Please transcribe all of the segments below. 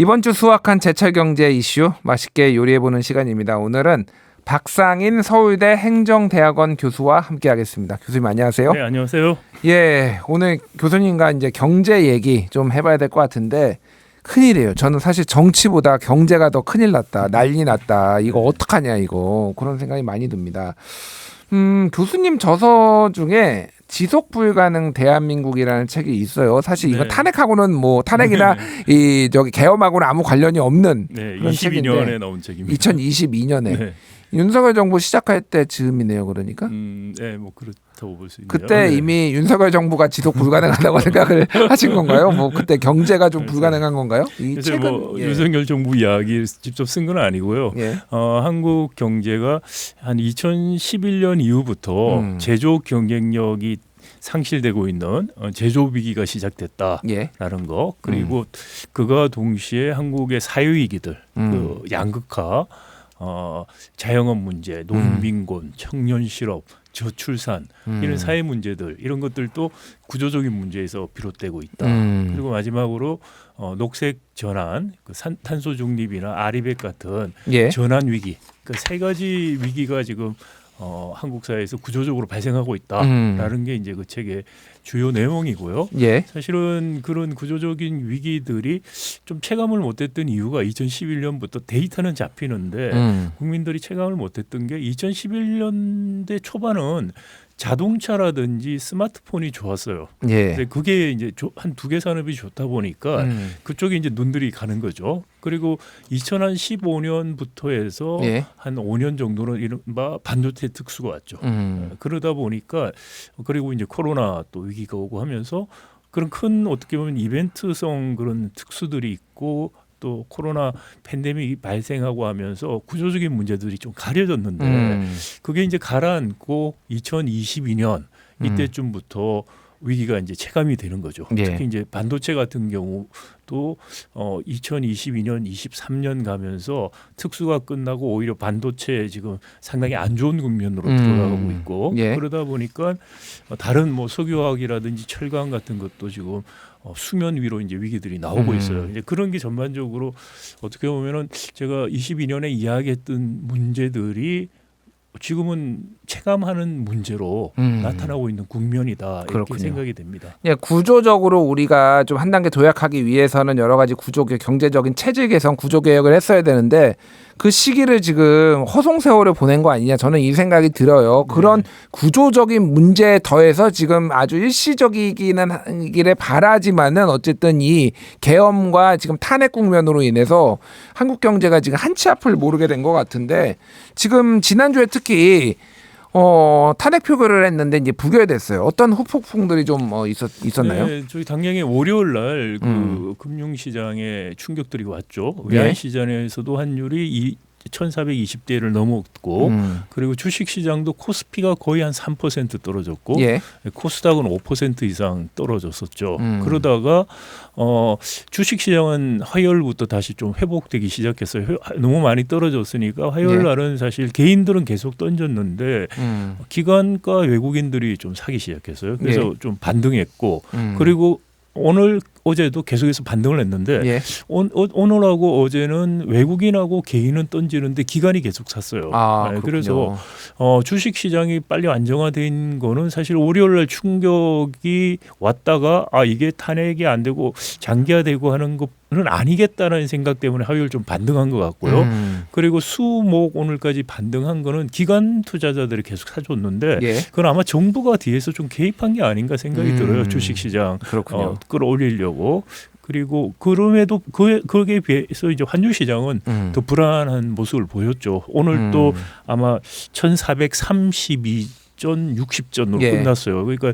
이번 주 수확한 제철 경제 이슈 맛있게 요리해보는 시간입니다. 오늘은 박상인 서울대 행정대학원 교수와 함께하겠습니다. 교수님 안녕하세요. 네, 안녕하세요. 예, 오늘 교수님과 이제 경제 얘기 좀 해봐야 될 것 같은데 큰일이에요. 저는 사실 정치보다 경제가 더 큰일 났다, 난리 났다. 이거 어떡하냐 이거 그런 생각이 많이 듭니다. 교수님 저서 중에 지속 불가능 대한민국이라는 책이 있어요. 사실 이거 네. 탄핵하고는 뭐 탄핵이나 이 저기 계엄하고는 아무 관련이 없는 네, 그런 22년에 나온 책입니다. 2022년에 네. 윤석열 정부 시작할 때 즈음이네요. 그러니까 네, 뭐 그렇다고 볼 수 있네요. 그때 네. 이미 윤석열 정부가 지속 불가능하다고 생각을 하신 건가요? 뭐 그때 경제가 좀 불가능한 건가요? 이 그래서 책은 뭐 윤석열 정부 이야기 직접 쓴 건 아니고요. 예. 한국 경제가 한 2011년 이후부터 제조 경쟁력이 상실되고 있는 제조 위기가 시작됐다라는 예. 거, 그리고 그가 동시에 한국의 사회위기들, 그 양극화, 자영업 문제, 노인빈곤, 청년 실업, 저출산 이런 사회 문제들, 이런 것들도 구조적인 문제에서 비롯되고 있다. 그리고 마지막으로 녹색 전환, 그 탄소 중립이나 아리백 같은 예. 전환 위기, 그 세 가지 위기가 지금 한국 사회에서 구조적으로 발생하고 있다라는 게 이제 그 책의 주요 내용이고요. 예. 사실은 그런 구조적인 위기들이 좀 체감을 못했던 이유가 2011년부터 데이터는 잡히는데 국민들이 체감을 못했던 게 2011년대 초반은 자동차라든지 스마트폰이 좋았어요. 예. 근데 그게 이제 한 두 개 산업이 좋다 보니까 그쪽에 이제 눈들이 가는 거죠. 그리고 2015년부터 해서 예. 한 5년 정도는 이른바 반도체 특수가 왔죠. 그러다 보니까, 그리고 이제 코로나 또 위기가 오고 하면서 그런 큰 어떻게 보면 이벤트성 그런 특수들이 있고, 또 코로나 팬데믹이 발생하고 하면서 구조적인 문제들이 좀 가려졌는데 그게 이제 가라앉고 2022년 이때쯤부터 위기가 이제 체감이 되는 거죠. 예. 특히 이제 반도체 같은 경우도 2022년, 23년 가면서 특수가 끝나고 오히려 반도체 지금 상당히 안 좋은 국면으로 들어가고 있고, 예. 그러다 보니까 다른 뭐 석유화학이라든지 철강 같은 것도 지금 수면 위로 이제 위기들이 나오고 있어요. 이제 그런 게 전반적으로 어떻게 보면은 제가 22년에 이야기했던 문제들이 지금은 체감하는 문제로 나타나고 있는 국면이다, 이렇게 그렇군요. 생각이 됩니다. 예, 구조적으로 우리가 좀 한 단계 도약하기 위해서는 여러 가지 경제적인 체질 개선, 구조 개혁을 했어야 되는데 그 시기를 지금 허송세월을 보낸 거 아니냐, 저는 이 생각이 들어요. 그런 구조적인 문제에 더해서 지금 아주 일시적이기를 바라지만은 어쨌든 이 계엄과 지금 탄핵 국면으로 인해서 한국 경제가 지금 한치 앞을 모르게 된 것 같은데, 지금 지난주에 특히 탄핵 표결을 했는데 이제 부결됐어요. 어떤 후폭풍들이 좀 있었나요? 네, 저희 당장에 월요일 날 그 금융시장에 충격들이 왔죠. 외환시장에서도 환율이 1,420대를 넘었고, 그리고 주식시장도 코스피가 거의 한 3% 떨어졌고, 예. 코스닥은 5% 이상 떨어졌었죠. 그러다가 주식시장은 화요일부터 다시 좀 회복되기 시작했어요. 너무 많이 떨어졌으니까 화요일 날은 사실 개인들은 계속 던졌는데 기관과 외국인들이 좀 사기 시작했어요. 그래서 좀 반등했고, 그리고 어제도 계속해서 반등을 했는데 오늘하고 어제는 외국인하고 개인은 던지는데 기관이 계속 샀어요. 그래서 주식 시장이 빨리 안정화된 거는 사실 월요일날 충격이 왔다가 이게 탄핵이 안 되고 장기화되고 하는 것은 아니겠다라는 생각 때문에 화요일 좀 반등한 것 같고요. 그리고 수목 오늘까지 반등한 거는 기관 투자자들이 계속 사줬는데 그건 아마 정부가 뒤에서 좀 개입한 게 아닌가 생각이 들어요. 주식 시장 끌어올리려고. 그리고 그럼에도 거기에 비해서 이제 환율 시장은 더 불안한 모습을 보였죠. 오늘 또 아마 1,432.60전으로 끝났어요. 그러니까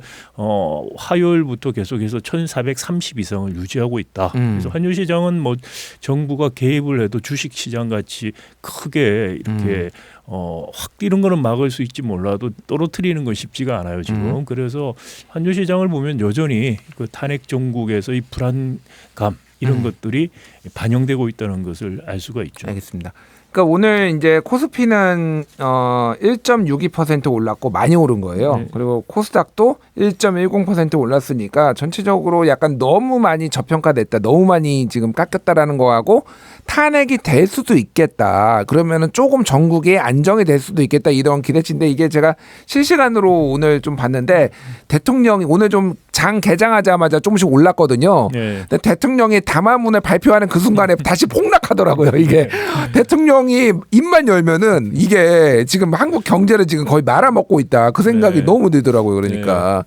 화요일부터 계속해서 1,430 이상을 유지하고 있다. 그래서 환율 시장은 뭐 정부가 개입을 해도 주식 시장 같이 크게 이렇게 확 뛰는 거는 막을 수 있지 몰라도 떨어뜨리는 건 쉽지가 않아요 지금. 그래서 환율 시장을 보면 여전히 그 탄핵 정국에서 이 불안감, 이런 것들이 반영되고 있다는 것을 알 수가 있죠. 알겠습니다. 그러니까 오늘 이제 코스피는 1.62% 올랐고 많이 오른 거예요. 네. 그리고 코스닥도 1.10% 올랐으니까 전체적으로 약간 너무 많이 저평가됐다. 너무 많이 지금 깎였다라는 거하고 탄핵이 될 수도 있겠다. 그러면은 조금 전국에 안정이 될 수도 있겠다. 이런 기대치인데 이게 제가 실시간으로 오늘 좀 봤는데 대통령이 오늘 좀 장 개장하자마자 조금씩 올랐거든요. 네. 근데 대통령이 담화문을 발표하는 그 순간에 다시 폭락하더라고요. 이게 대통령이 입만 열면은 이게 지금 한국 경제를 지금 거의 말아먹고 있다. 그 생각이 네. 너무 들더라고요. 그러니까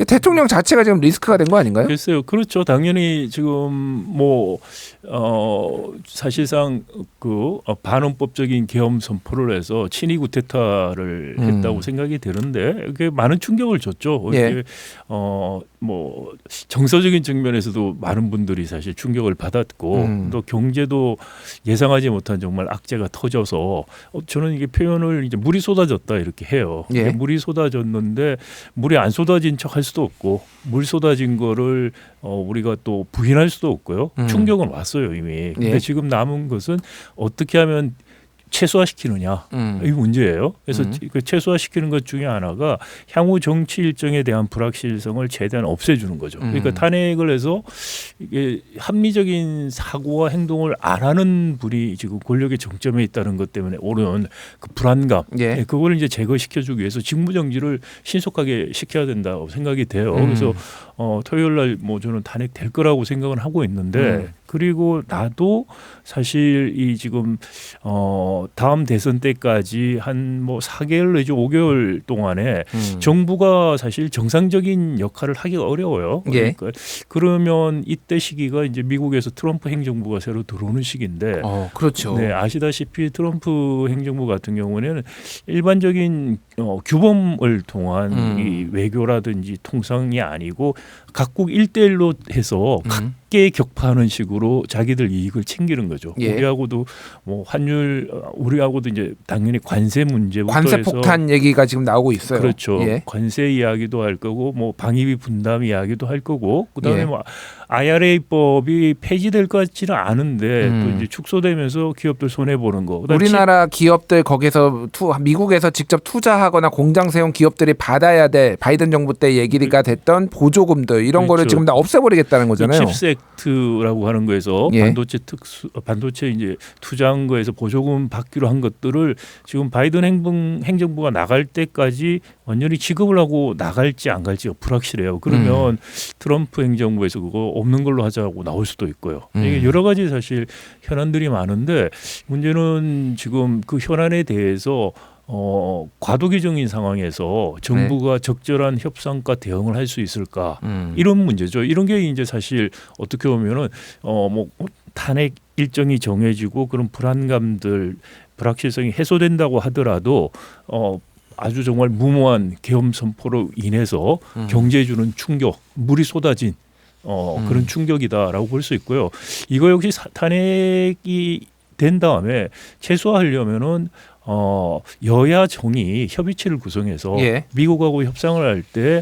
대통령 자체가 지금 리스크가 된 거 아닌가요? 글쎄요. 그렇죠. 당연히 지금 뭐 사실상 그 반헌법적인 계엄 선포를 해서 친위 구테타를 했다고 생각이 되는데 그게 많은 충격을 줬죠. 예. 이게 뭐 정서적인 측면에서도 많은 분들이 사실 충격을 받았고 또 경제도 예상하지 못한 정말 악재가 터져서 저는 이게 표현을 이제 물이 쏟아졌다 이렇게 해요. 예. 물이 쏟아졌는데 물이 안 쏟아진 척 할 수도 없고 물 쏟아진 거를 우리가 또 부인할 수도 없고요. 충격은 왔어요 이미. 근데 예. 지금 남은 것은 어떻게 하면 최소화시키느냐 이 문제예요. 그래서 그 최소화시키는 것 중에 하나가 향후 정치 일정에 대한 불확실성을 최대한 없애주는 거죠. 그러니까 탄핵을 해서 이게 합리적인 사고와 행동을 안 하는 분이 지금 권력의 정점에 있다는 것 때문에 오는 그 불안감, 예. 그걸 이제 제거시켜주기 위해서 직무정지를 신속하게 시켜야 된다고 생각이 돼요. 그래서 토요일 날 뭐 저는 탄핵 될 거라고 생각은 하고 있는데 그리고 나도 사실 이 지금 다음 대선 때까지 한 뭐 4개월 내지 5개월 동안에 정부가 사실 정상적인 역할을 하기가 어려워요. 예. 그러니까 그러면 이때 시기가 이제 미국에서 트럼프 행정부가 새로 들어오는 시기인데 그렇죠. 네, 아시다시피 트럼프 행정부 같은 경우는 일반적인 규범을 통한 이 외교라든지 통상이 아니고 각국 1대1로 해서 각계 격파하는 식으로 자기들 이익을 챙기는 거죠. 예. 우리하고도 뭐 환율 우리하고도 이제 당연히 관세 문제부터 관세 해서 폭탄 얘기가 지금 나오고 있어요. 그렇죠. 예. 관세 이야기도 할 거고 뭐 방위비 분담 이야기도 할 거고 그다음에 예. 뭐 IRA법이 폐지될 것 같지는 않은데 또 이제 축소되면서 기업들 손해 보는 거. 그다음에 우리나라 기업들 거기서 미국에서 직접 투자하거나 공장 세운 기업들이 받아야 될 바이든 정부 때 얘기가 됐던 보조금들 이런 거를 그렇죠. 지금 다 없애버리겠다는 거잖아요. 칩스 액트라고 하는 거에서 예. 반도체 이제 투자한 거에서 보조금 받기로 한 것들을 지금 바이든 행정부가 나갈 때까지 완전히 지급을 하고 나갈지 안 갈지가 불확실해요. 그러면 트럼프 행정부에서 그거 없는 걸로 하자고 나올 수도 있고요. 이게 여러 가지 사실 현안들이 많은데 문제는 지금 그 현안에 대해서 과도기적인 상황에서 정부가 적절한 협상과 대응을 할 수 있을까 이런 문제죠. 이런 게 이제 사실 어떻게 보면은 뭐 탄핵 일정이 정해지고 그런 불안감들 불확실성이 해소된다고 하더라도 아주 정말 무모한 계엄 선포로 인해서 경제에 주는 충격, 물이 쏟아진 그런 충격이다라고 볼 수 있고요. 이거 역시 탄핵이 된 다음에 최소화하려면은 여야 정이 협의체를 구성해서 예. 미국하고 협상을 할 때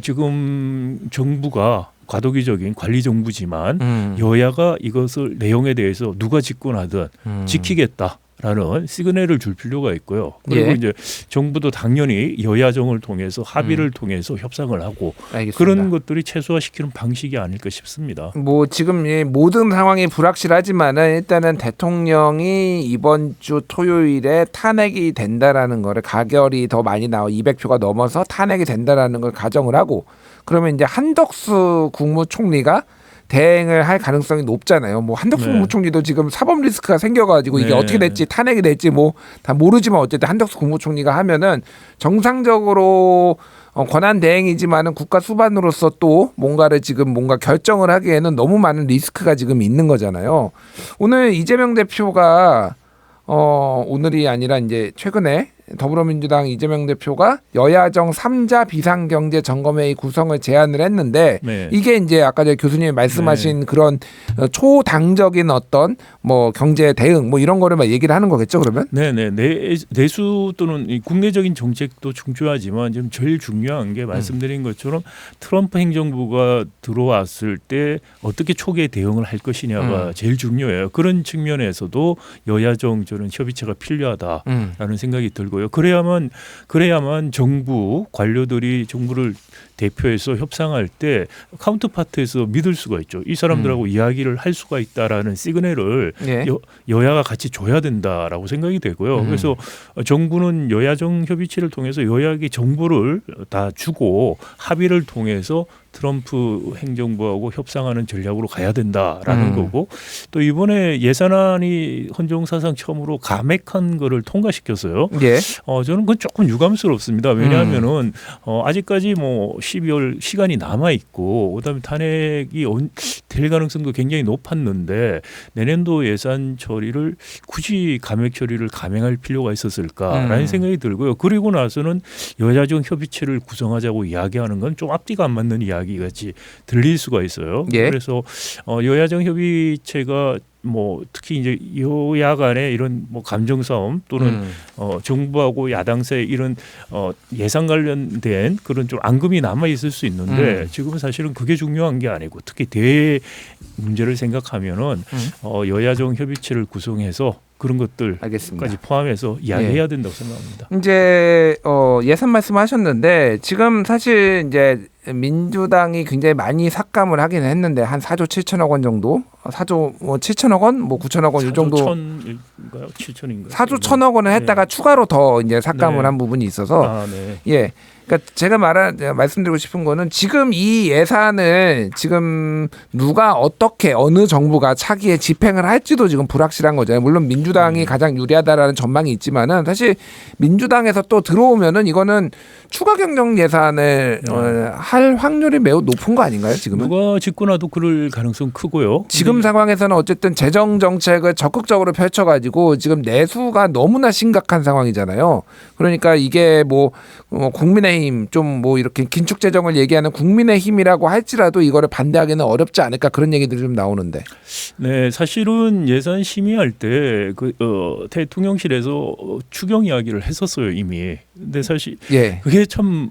지금 정부가 과도기적인 관리 정부지만 여야가 이것을 내용에 대해서 누가 집권하든 지키겠다라는 시그널을 줄 필요가 있고요. 그리고 예. 이제 정부도 당연히 여야정을 통해서 합의를 통해서 협상을 하고 알겠습니다. 그런 것들이 최소화시키는 방식이 아닐까 싶습니다. 뭐 지금 이 모든 상황이 불확실하지만은 일단은 대통령이 이번 주 토요일에 탄핵이 된다라는 거를 가결이 더 많이 나와 200표가 넘어서 탄핵이 된다라는 걸 가정을 하고 그러면 이제 한덕수 국무총리가 대행을 할 가능성이 높잖아요. 뭐 한덕수 네. 국무총리도 지금 사법 리스크가 생겨가지고 이게 네. 어떻게 될지 탄핵이 될지 뭐 다 모르지만 어쨌든 한덕수 국무총리가 하면은 정상적으로 권한 대행이지만은 국가 수반으로서 또 뭔가를 지금 뭔가 결정을 하기에는 너무 많은 리스크가 지금 있는 거잖아요. 오늘 이재명 대표가 오늘이 아니라 이제 최근에 더불어민주당 이재명 대표가 여야정 3자 비상경제 점검회의 구성을 제안을 했는데 네. 이게 이제 아까 교수님이 말씀하신 그런 초당적인 어떤 뭐 경제 대응 뭐 이런 거를 막 얘기를 하는 거겠죠, 그러면? 네네. 내수 또는 이 국내적인 정책도 중요하지만 지금 제일 중요한 게 말씀드린 것처럼 트럼프 행정부가 들어왔을 때 어떻게 초기에 대응을 할 것이냐가 제일 중요해요. 그런 측면에서도 여야정 저는 협의체가 필요하다라는 생각이 들고요. 그래야만 정부 관료들이 정부를 대표해서 협상할 때 카운터파트에서 믿을 수가 있죠. 이 사람들하고 이야기를 할 수가 있다라는 시그널을 예. 여야가 같이 줘야 된다라고 생각이 되고요. 그래서 정부는 여야정 협의체를 통해서 여야에게 정보를 다 주고 합의를 통해서 트럼프 행정부하고 협상하는 전략으로 가야 된다라는 거고 또 이번에 예산안이 헌정사상 처음으로 감액한 거를 통과시켰어요. 예. 저는 그건 조금 유감스럽습니다. 왜냐하면은 아직까지 뭐 12월 시간이 남아 있고 그다음에 탄핵이 될 가능성도 굉장히 높았는데 내년도 예산 처리를 굳이 감액 처리를 감행할 필요가 있었을까라는 생각이 들고요. 그리고 나서는 여야정 협의체를 구성하자고 이야기하는 건 좀 앞뒤가 안 맞는 이야기 같이 들릴 수가 있어요. 예. 그래서 여야정 협의체가 뭐 특히 이제 여야 간의 이런 뭐 감정 싸움 또는 정부하고 야당 사이 이런 예산 관련된 그런 좀 앙금이 남아 있을 수 있는데 지금은 사실은 그게 중요한 게 아니고 특히 대외 문제를 생각하면은 여야정 협의체를 구성해서 그런 것들까지 알겠습니다. 포함해서 이야기해야 된다고 생각합니다. 이제 예산 말씀하셨는데 지금 사실 이제 민주당이 굉장히 많이 삭감을 하긴 했는데 한 4조 7천억 원 정도, 4조 뭐 7천억 원, 뭐 9천억 원 이 정도, 4조 7천인가요? 4조 1천억 원을 했다가 추가로 더 이제 삭감을 네. 한 부분이 있어서 네. 예. 그러니까 제가 말씀드리고 싶은 거는 지금 이 예산을 지금 누가 어떻게 어느 정부가 차기에 집행을 할지도 지금 불확실한 거잖아요. 물론 민주당이 가장 유리하다라는 전망이 있지만은 사실 민주당에서 또 들어오면은 이거는 추가 경정 예산을 할 확률이 매우 높은 거 아닌가요? 지금은? 누가 집권해도 그럴 가능성 크고요. 지금 상황에서는 어쨌든 재정 정책을 적극적으로 펼쳐가지고 지금 내수가 너무나 심각한 상황이잖아요. 그러니까 이게 뭐 국민의힘 좀 뭐 이렇게 긴축 재정을 얘기하는 국민의힘이라고 할지라도 이거를 반대하기는 어렵지 않을까 그런 얘기들이 좀 나오는데. 네, 사실은 예산 심의할 때 그 대통령실에서 추경 이야기를 했었어요 이미. 근데 사실 예. 그게 참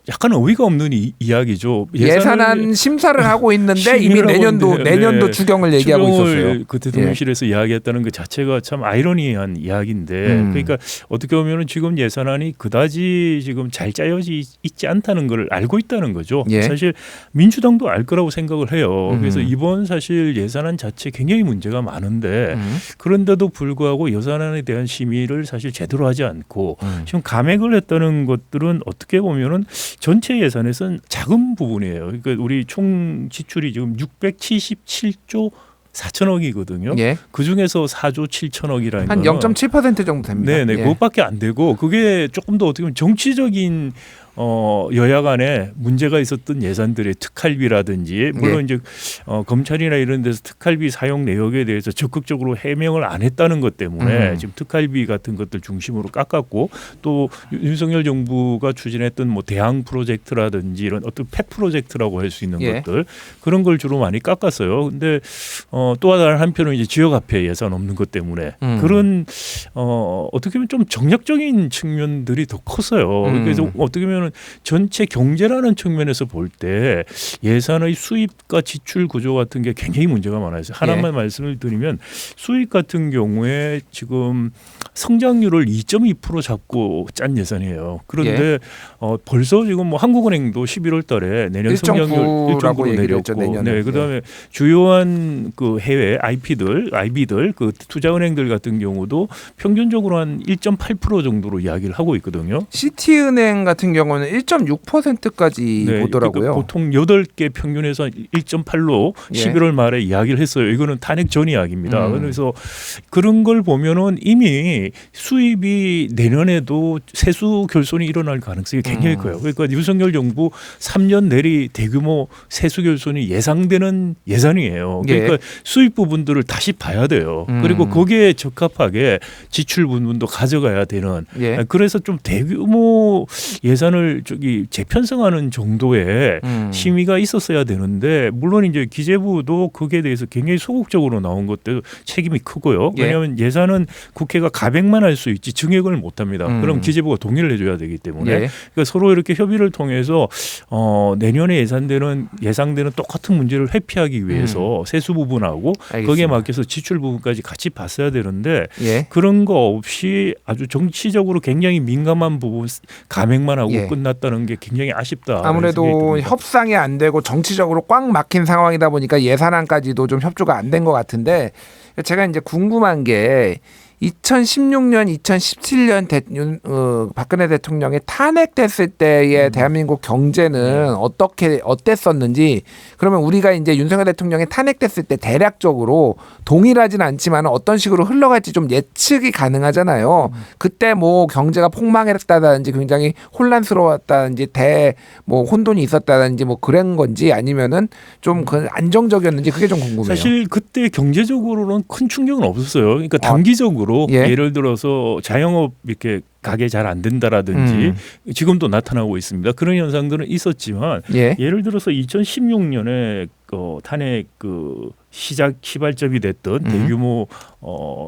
약간 어이가 없는 이야기죠. 예산안 심사를 하고 있는데 이미 심의를 하고 내년도 있는데, 추경을 얘기하고 있었어요. 그 대통령실에서 이야기했다는 그 자체가 참 아이러니한 이야기인데 그러니까 어떻게 보면은 지금 예산안이 그다지 지금 잘 짜여져 있지 않다는 걸 알고 있다는 거죠. 예. 사실 민주당도 알 거라고 생각을 해요. 그래서 이번 사실 예산안 자체 굉장히 문제가 많은데 그런데도 불구하고 예산안에 대한 심의를 사실 제대로 하지 않고 지금 감액을 했다는 것들은 어떻게 보면은 전체 예산에서는 작은 부분이에요. 그러니까 우리 총 지출이 지금 677조 4천억이거든요. 예. 그 중에서 4조 7천억이라는 한 0.7% 정도 됩니다. 네네, 예. 그것밖에 안 되고 그게 조금 더 어떻게 보면 정치적인 여야 간에 문제가 있었던 예산들의 특활비라든지 물론 이제 검찰이나 이런 데서 특활비 사용 내역에 대해서 적극적으로 해명을 안 했다는 것 때문에 지금 특활비 같은 것들 중심으로 깎았고 또 윤석열 정부가 추진했던 뭐 대항 프로젝트라든지 이런 어떤 펫 프로젝트라고 할 수 있는 것들 그런 걸 주로 많이 깎았어요. 근데 또 다른 한편은 이제 지역화폐 예산 없는 것 때문에 그런 어떻게 보면 좀 정략적인 측면들이 더 컸어요. 그래서 어떻게 보면 전체 경제라는 측면에서 볼 때 예산의 수입과 지출 구조 같은 게 굉장히 문제가 많아요. 하나만 말씀을 드리면 수입 같은 경우에 지금 성장률을 2.2% 잡고 짠 예산이에요. 그런데 벌써 지금 뭐 한국은행도 11월 달에 내년 성장률 1.9로 내렸고 네, 그다음에 주요한 그 해외 IB들 그 투자은행들 같은 경우도 평균적으로 한 1.8% 정도로 이야기를 하고 있거든요. 시티은행 같은 경우는 경우는 1.6%까지 보더라고요. 그러니까 보통 8개 평균에서 1.8로 예. 11월 말에 이야기를 했어요. 이거는 탄핵 전 이야기입니다. 그래서 그런 걸 보면은 이미 수입이 내년에도 세수 결손이 일어날 가능성이 굉장히 커요. 그러니까 윤석열 정부 3년 내리 대규모 세수 결손이 예상되는 예산이에요. 그러니까 예. 수입 부분들을 다시 봐야 돼요. 그리고 거기에 적합하게 지출 부분도 가져가야 되는. 예. 그래서 좀 대규모 예산을 재편성하는 정도의 심의가 있었어야 되는데 물론 이제 기재부도 거기에 대해서 굉장히 소극적으로 나온 것도 책임이 크고요. 예. 왜냐하면 예산은 국회가 가백만 할 수 있지 증액을 못합니다. 그럼 기재부가 동의를 해줘야 되기 때문에 예. 그러니까 서로 이렇게 협의를 통해서 내년에 예상되는 똑같은 문제를 회피하기 위해서 세수 부분하고 알겠습니다. 거기에 맞춰서 지출 부분까지 같이 봤어야 되는데 예. 그런 거 없이 아주 정치적으로 굉장히 민감한 부분 가맹만 하고 예. 끝났다는 게 굉장히 아쉽다. 아무래도 협상이 안 되고 정치적으로 꽉 막힌 상황이다 보니까 예산안까지도 좀 협조가 안 된 것 같은데 제가 이제 궁금한 게 2016년, 2017년 박근혜 대통령이 탄핵됐을 때의 대한민국 경제는 어땠었는지 그러면 우리가 이제 윤석열 대통령이 탄핵됐을 때 대략적으로 동일하진 않지만 어떤 식으로 흘러갈지 좀 예측이 가능하잖아요. 그때 뭐 경제가 폭망했다든지 굉장히 혼란스러웠다든지 혼돈이 있었다든지 뭐 그런 건지 아니면은 좀 안정적이었는지 그게 좀 궁금해요. 사실 그때 경제적으로는 큰 충격은 없었어요. 그러니까 단기적으로 예. 예를 들어서 자영업 이렇게 가게 잘 안 된다라든지 지금도 나타나고 있습니다. 그런 현상들은 있었지만 예. 예를 들어서 2016년에 탄핵 시발점이 됐던 대규모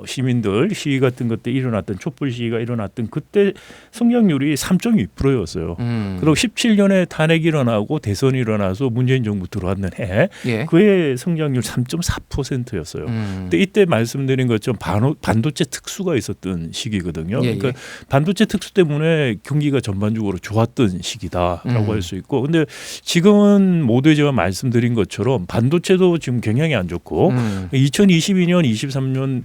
시민들 시위 같은 것들 일어났던 촛불 시위가 일어났던 그때 성장률이 3.2%였어요. 그리고 17년에 탄핵이 일어나고 대선이 일어나서 문재인 정부 들어왔는 해 예. 그의 성장률 3.4%였어요. 근데 이때 말씀드린 것처럼 반도체 특수가 있었던 시기거든요. 예, 그러니까 반도체 특수 때문에 경기가 전반적으로 좋았던 시기다라고 할 수 있고, 근데 지금은 모두에제가 말씀드린 것처럼 반도체도 지금 경향이 안 좋고 2022년, 23년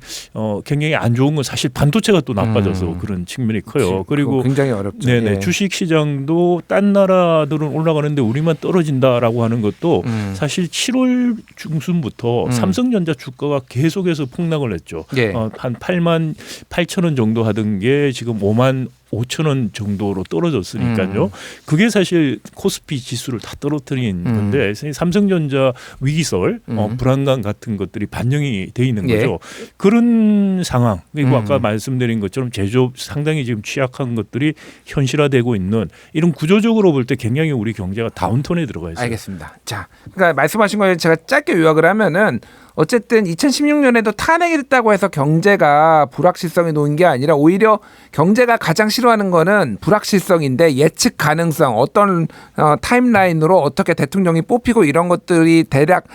경향이 안 좋은 건 사실 반도체가 또 나빠져서 그런 측면이 커요. 그리고 굉장히 어렵죠. 네네 예. 주식 시장도 딴 나라들은 올라가는데 우리만 떨어진다라고 하는 것도 사실 7월 중순부터 삼성전자 주가가 계속해서 폭락을 했죠. 예. 한 8만 8천 원 정도 하던 게 지금 5만 5천 원 정도로 떨어졌으니까요. 그게 사실 코스피 지수를 다 떨어뜨린 건데 삼성전자 위기설, 불안감 같은 것들이 반영이 돼 있는 거죠. 예. 그런 상황 그리고 아까 말씀드린 것처럼 제조업 상당히 지금 취약한 것들이 현실화되고 있는 이런 구조적으로 볼 때 굉장히 우리 경제가 다운턴에 들어가 있어요. 알겠습니다. 자, 그러니까 말씀하신 거에 제가 짧게 요약을 하면은 어쨌든 2016년에도 탄핵이 됐다고 해서 경제가 불확실성이 놓인 게 아니라 오히려 경제가 가장 싫어하는 거는 불확실성인데 예측 가능성 어떤 타임라인으로 어떻게 대통령이 뽑히고 이런 것들이 대략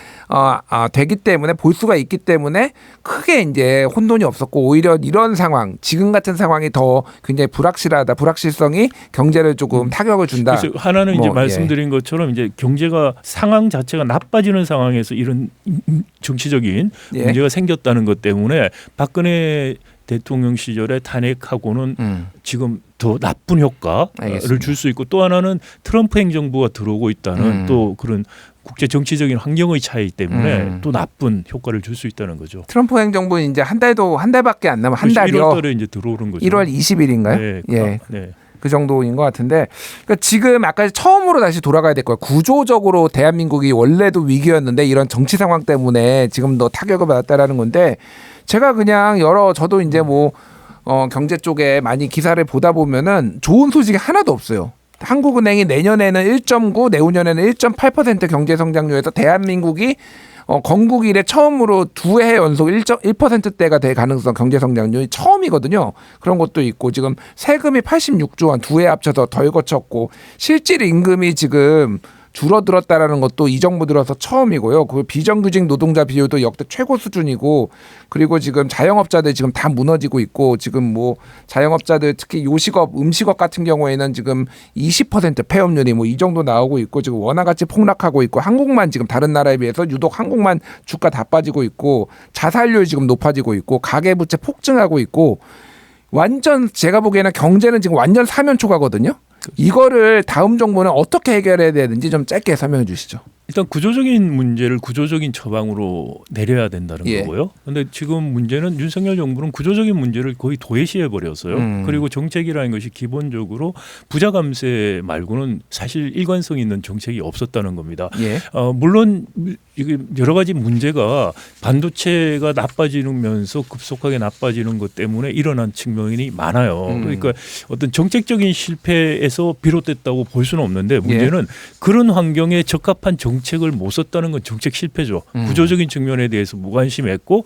되기 때문에 볼 수가 있기 때문에 크게 이제 혼돈이 없었고 오히려 이런 상황 지금 같은 상황이 더 굉장히 불확실성이 경제를 조금 타격을 준다. 그래서 하나는 이제 말씀드린 것처럼 이제 경제가 상황 자체가 나빠지는 상황에서 이런 정치적인 문제가 생겼다는 것 때문에 박근혜 대통령 시절에 탄핵하고는 지금 더 나쁜 효과를 줄 수 있고 또 하나는 트럼프 행정부가 들어오고 있다는 또 그런 국제 정치적인 환경의 차이 때문에 또 나쁜 효과를 줄 수 있다는 거죠. 트럼프 행정부는 이제 한 달밖에 안 남은 한 달이요. 1월달에 이제 들어오는 거죠. 1월 20일인가요? 네, 예. 네. 그 정도인 것 같은데 그러니까 지금 아까 처음으로 다시 돌아가야 될 거예요. 구조적으로 대한민국이 원래도 위기였는데 이런 정치 상황 때문에 지금 더 타격을 받았다라는 건데 제가 그냥 저도 이제 경제 쪽에 많이 기사를 보다 보면은 좋은 소식이 하나도 없어요. 한국은행이 내년에는 1.9, 내후년에는 1.8% 경제 성장률에서 대한민국이 건국 이래 처음으로 2해 연속 1%대가 될 가능성 경제 성장률이 처음이거든요. 그런 것도 있고 지금 세금이 86조 원 2해 합쳐서 덜 거쳤고 실질 임금이 지금 줄어들었다라는 것도 이 정부 들어서 처음이고요. 그 비정규직 노동자 비율도 역대 최고 수준이고 그리고 지금 자영업자들 지금 다 무너지고 있고 지금 자영업자들 특히 요식업, 음식업 같은 경우에는 지금 20% 폐업률이 이 정도 나오고 있고 지금 원화가치 폭락하고 있고 한국만 지금 다른 나라에 비해서 유독 한국만 주가 다 빠지고 있고 자살률 지금 높아지고 있고 가계부채 폭증하고 있고 완전 제가 보기에는 경제는 지금 완전 사면초가거든요. 이거를 다음 정부는 어떻게 해결해야 되는지 좀 짧게 설명해 주시죠. 일단 구조적인 문제를 구조적인 처방으로 내려야 된다는 예. 거고요. 그런데 지금 문제는 윤석열 정부는 구조적인 문제를 거의 도외시해 버렸어요. 그리고 정책이라는 것이 기본적으로 부자 감세 말고는 사실 일관성 있는 정책이 없었다는 겁니다. 예. 물론 이게 여러 가지 문제가 반도체가 나빠지면서 급속하게 나빠지는 것 때문에 일어난 측면이 많아요. 그러니까 어떤 정책적인 실패에서 비롯됐다고 볼 수는 없는데 문제는 그런 환경에 적합한 정책을 못 썼다는 건 정책 실패죠. 구조적인 측면에 대해서 무관심했고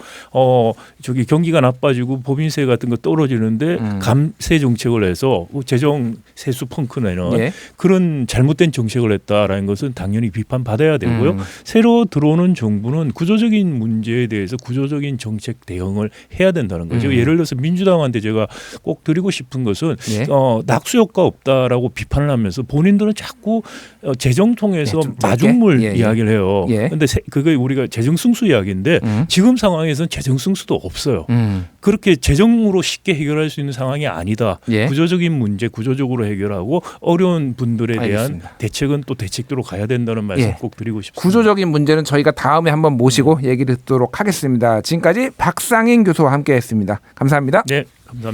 저기 경기가 나빠지고 법인세 같은 거 떨어지는데 감세 정책을 해서 재정 세수 펑크 내는 예. 그런 잘못된 정책을 했다라는 것은 당연히 비판받아야 되고요. 새로 들어오는 정부는 구조적인 문제에 대해서 구조적인 정책 대응을 해야 된다는 거죠. 예를 들어서 민주당한테 제가 꼭 드리고 싶은 것은 예. 낙수 효과 없다라고 비판을 하면서 본인들은 자꾸 재정 통해서 좀 짧게? 마중물 예, 예. 이야기를 해요. 예. 그런데 그게 우리가 재정 승수 이야기인데 지금 상황에서는 재정 승수도 없어요. 그렇게 재정으로 쉽게 해결할 수 있는 상황이 아니다. 예. 구조적인 문제 구조적으로 해결하고 어려운 분들에 대한 알겠습니다. 대책은 또 대책대로 가야 된다는 말씀 예. 꼭 드리고 싶습니다. 구조적인 문제는 저희가 다음에 한번 모시고 얘기를 듣도록 하겠습니다. 지금까지 박상인 교수와 함께했습니다. 감사합니다. 네, 감사합니다.